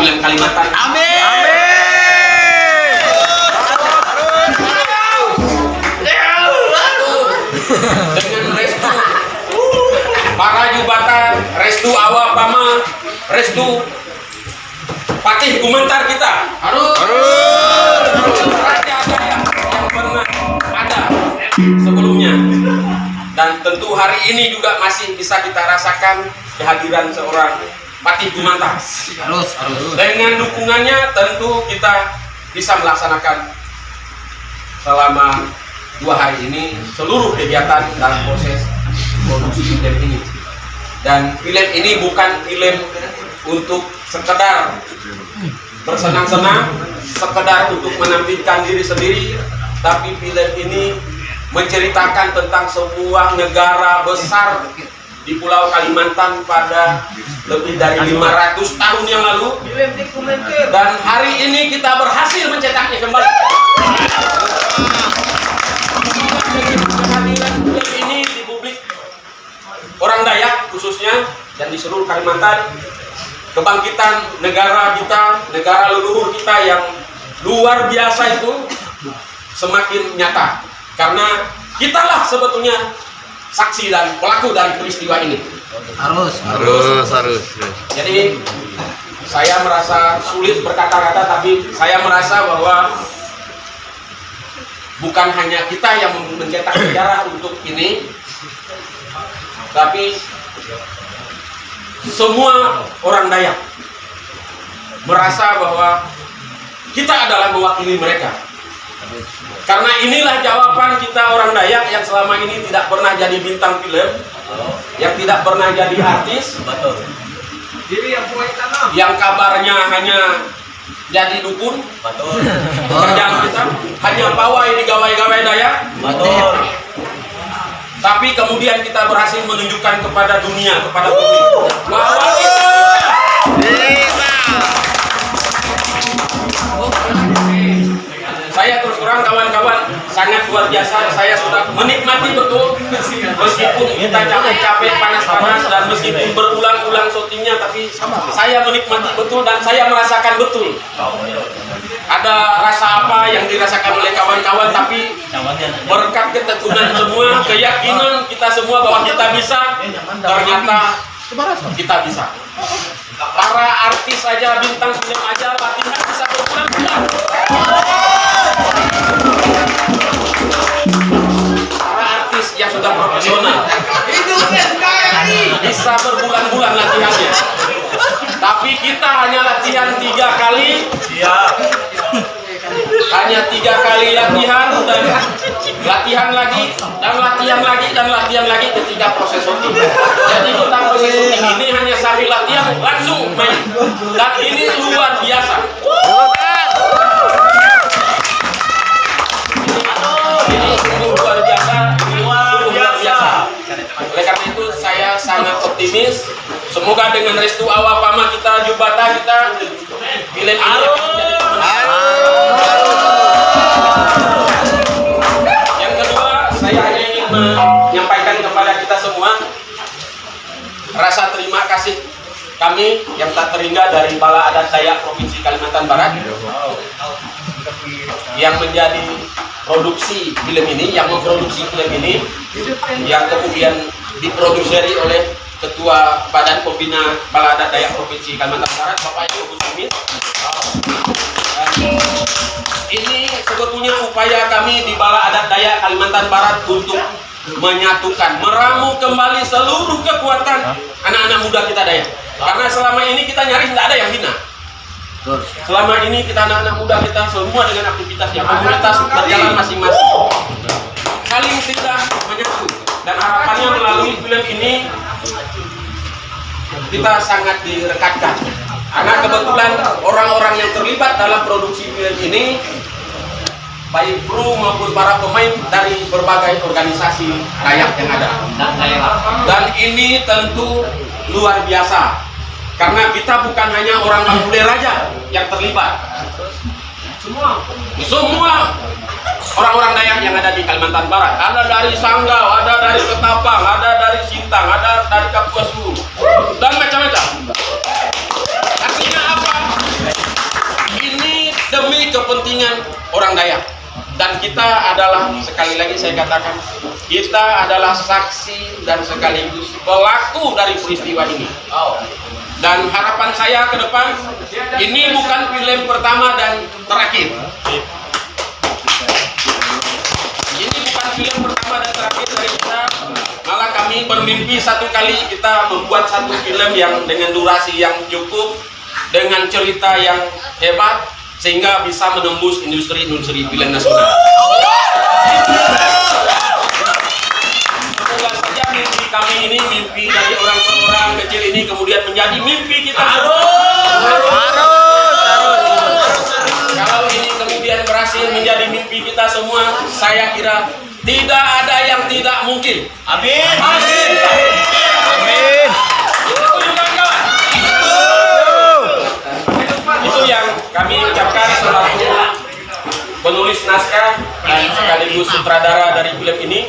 film Kalimantan. Amin. Dengan restu para jubatan, restu awal pama, restu Patih Gumentar kita. Harus. Raja Dayak yang pernah ada sebelumnya. Dan tentu hari ini juga masih bisa kita rasakan kehadiran seorang Patih Gumentar. Harus. Dengan dukungannya tentu kita bisa melaksanakan selama 2 hari ini seluruh kegiatan dalam proses produksi film ini. Dan film ini bukan film untuk sekedar bersenang-senang, sekedar untuk menampilkan diri sendiri, tapi film ini menceritakan tentang sebuah negara besar di Pulau Kalimantan pada lebih dari 500 tahun yang lalu. Dan hari ini kita berhasil mencetaknya kembali. Kehadiran film ini di publik orang Dayak khususnya dan di seluruh Kalimantan, kebangkitan negara kita, negara leluhur kita yang luar biasa itu semakin nyata, karena kitalah sebetulnya saksi dan pelaku dari peristiwa ini. Harus. Jadi saya merasa sulit berkata-kata, tapi saya merasa bahwa bukan hanya kita yang mencetak sejarah untuk ini, tapi semua orang Dayak merasa bahwa kita adalah mewakili mereka. Karena inilah jawaban kita orang Dayak yang selama ini tidak pernah jadi bintang film, yang tidak pernah jadi artis, yang kabarnya hanya jadi dukun, kerjaan kita hanya pawai di gawai-gawai Dayak. Tapi kemudian kita berhasil menunjukkan kepada dunia, kepada publik bahwa saya terus terang kawan-kawan sangat luar biasa. Saya sudah menikmati betul, meskipun kita capek-capek, panas-panas, dan meskipun berulang-ulang syutingnya, tapi saya menikmati betul dan saya merasakan betul ada rasa apa yang dirasakan oleh kawan-kawan. Tapi berkat ketekunan semua, keyakinan kita semua bahwa kita bisa, ternyata kita bisa. Para artis saja, bintang film aja latihan bisa berbulan-bulan. Para artis yang sudah profesional bisa berbulan-bulan latihannya. Tapi kita hanya latihan 3 kali. Hanya 3 kali latihan, dan latihan lagi, dan latihan lagi, dan latihan lagi ketika proses syuting. Jadi kita proses syuting ini hanya sambil latihan langsung main. Dan ini luar biasa. Ini sungguh luar biasa. Oleh karena itu saya sangat optimis. Semoga dengan restu awal pama kita, jubata kita, film ini akan menjadi yang kedua, saya hanya ingin menyampaikan kepada kita semua rasa terima kasih kami yang tak terhingga dari Bala Adat Dayak Provinsi Kalimantan Barat yang menjadi produksi film ini, yang memproduksi film ini, yang kemudian diproduseri oleh Ketua Badan Pembina Bala Adat Dayak Provinsi Kalimantan Barat, Bapak Ibu Sumis. Ini sebetulnya upaya kami di Bala Adat Dayak Kalimantan Barat untuk menyatukan, meramu kembali seluruh kekuatan anak-anak muda kita Dayak. Karena selama ini kita nyaris tidak ada yang hina. Selama ini kita anak-anak muda kita semua dengan aktivitasnya, komunitas berjalan masing-masing, saling tidak menyatu. Dan harapannya melalui film ini kita sangat direkatkan. Karena kebetulan orang-orang yang terlibat dalam produksi film ini, baik kru maupun para pemain dari berbagai organisasi Dayak yang ada. Dan ini tentu luar biasa, karena kita bukan hanya orang Bule Raja yang terlibat. Semua orang-orang Dayak yang ada di Kalimantan Barat, ada dari Sanggau, ada dari Ketapang, ada dari Sintang, ada dari Kapuasulu, dan macam-macam. Artinya apa? orang Dayak. Dan kita adalah, sekali lagi saya katakan, kita adalah saksi dan sekaligus pelaku dari peristiwa ini. Dan harapan saya ke depan, ini bukan film pertama dan terakhir. Ini bukan film pertama dan terakhir dari kita. Malah kami bermimpi satu kali kita membuat satu film yang dengan durasi yang cukup, dengan cerita yang hebat, sehingga bisa menembus industri film nasional. Semoga saja mimpi kami ini, mimpi dari orang per orang kecil ini kemudian menjadi mimpi kita. Kalau ini kemudian berhasil menjadi mimpi kita semua, saya kira tidak ada yang tidak mungkin. Amin. Amin. Amin. Itu yang kami ucapkan selaku penulis naskah dan sekaligus sutradara dari film ini.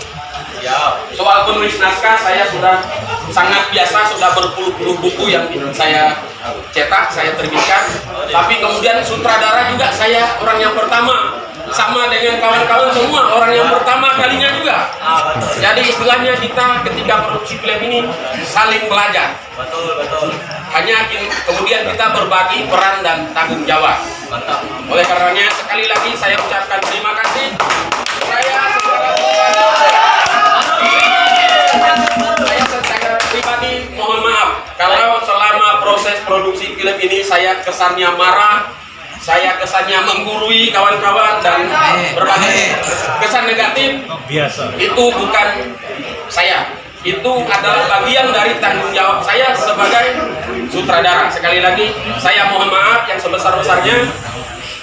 Soal penulis naskah, saya sudah sangat biasa, sudah berpuluh-puluh buku yang saya cetak, saya terbitkan. Tapi kemudian sutradara juga saya orang yang pertama, sama dengan kawan-kawan semua orang yang pertama kalinya juga. Jadi istilahnya kita ketika produksi film ini saling belajar. Betul. Hanya kemudian kita berbagi peran dan tanggung jawab. Oleh karenanya sekali lagi saya ucapkan terima kasih. Saya secara pribadi mohon maaf kalau selama proses produksi film ini saya kesannya marah, saya kesannya menggurui kawan-kawan dan berbagai kesan negatif. Itu bukan saya. Itu adalah bagian dari tanggung jawab saya sebagai sutradara. Sekali lagi saya mohon maaf yang sebesar-besarnya.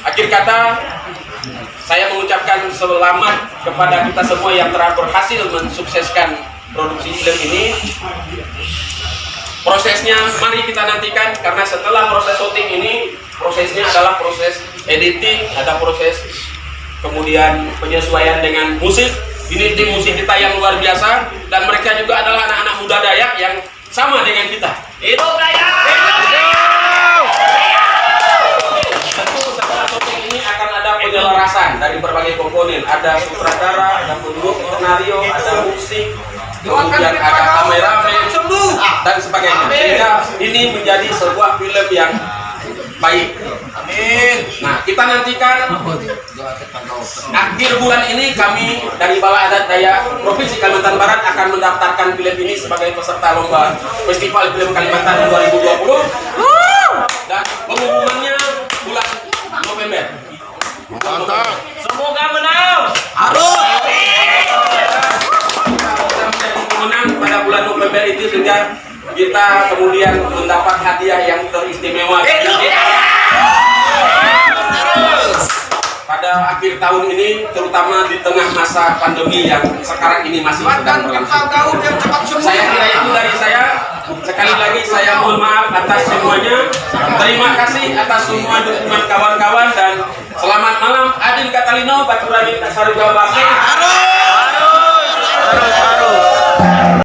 Akhir kata, saya mengucapkan selamat kepada kita semua yang telah berhasil mensukseskan produksi film ini. Prosesnya mari kita nantikan, karena setelah proses syuting ini, prosesnya adalah proses editing, ada proses kemudian penyesuaian dengan musik. Ini tim musik kita yang luar biasa, dan mereka juga adalah anak-anak muda Dayak yang sama dengan kita. Hidup Dayak! Tentu setelah syuting ini akan ada penyelarasan dari berbagai komponen. Ada sutradara, ada penulis skenario, ada musik, kemudian ada kameramen dan sebagainya. Sehingga ini menjadi sebuah film yang baik. Amin. Nah, kita nantikan akhir bulan ini kami dari Balai Adat Dayak Provinsi Kalimantan Barat akan mendaftarkan film ini sebagai peserta lomba Festival Film Kalimantan 2020. Dan pengumumannya bulan November. Mantap. Semoga menang. Harus. Kita menjadi pemenang pada bulan November itu sehingga kita kemudian mendapat hadiah yang teristimewa. Pada akhir tahun ini, terutama di tengah masa pandemi yang sekarang ini masih sedang berlangsung. Saya kira itu dari saya. Sekali lagi saya mohon maaf atas semuanya. Terima kasih atas semua dukungan kawan-kawan dan selamat malam. Adin Katalino, Baturani Kasarga Basri.